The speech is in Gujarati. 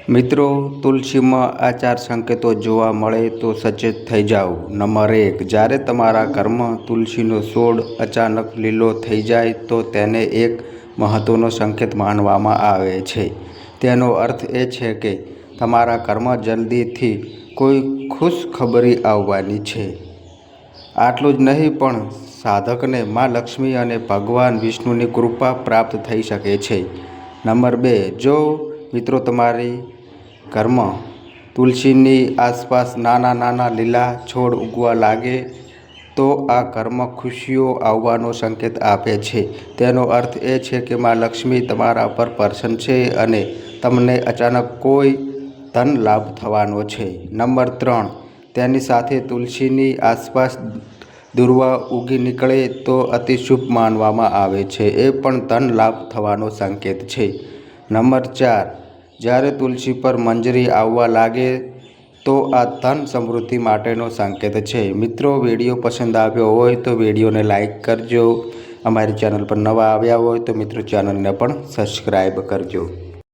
મિત્રો, તુલસીમાં આ 4 સંકેતો જોવા મળે તો સચેત થઈ જાઓ। નંબર 1, જ્યારે તમારા ઘરમાં તુલસીનો છોડ અચાનક લીલો થઈ જાય તો તેને એક મહત્વનો સંકેત માનવામાં આવે છે। તેનો અર્થ એ છે કે તમારા ઘરમાં જલ્દીથી કોઈ ખુશખબરી આવવાની છે। આટલું જ નહીં પણ સાધકને માં લક્ષ્મી અને ભગવાન વિષ્ણુની કૃપા પ્રાપ્ત થઈ શકે છે। નંબર 2, જો મિત્રો તમારી ઘરમાં તુલસીની આસપાસ નાના નાના લીલા છોડ ઉગવા લાગે તો આ ઘરમાં ખુશીઓ આવવાનો સંકેત આપે છે। તેનો અર્થ એ છે કે માં લક્ષ્મી તમારા પર પ્રસન્ન છે અને તમને અચાનક કોઈ ધન લાભ થવાનો છે। નંબર 3, તેની સાથે તુલસીની આસપાસ દુર્વા ઉગી નીકળે તો અતિ શુભ માનવામાં આવે છે, એ પણ ધન લાભ થવાનો સંકેત છે। નંબર 4, જ્યારે તુલસી પર મંજરી આવવા લાગે તો આ ધન સમૃદ્ધિ માટેનો સંકેત છે। મિત્રો, વિડીયો પસંદ આવ્યો હોય તો વિડીયોને લાઈક કરજો। અમારી ચેનલ પર નવા આવ્યા હોય તો મિત્રો ચેનલને પણ સબસ્ક્રાઈબ કરજો।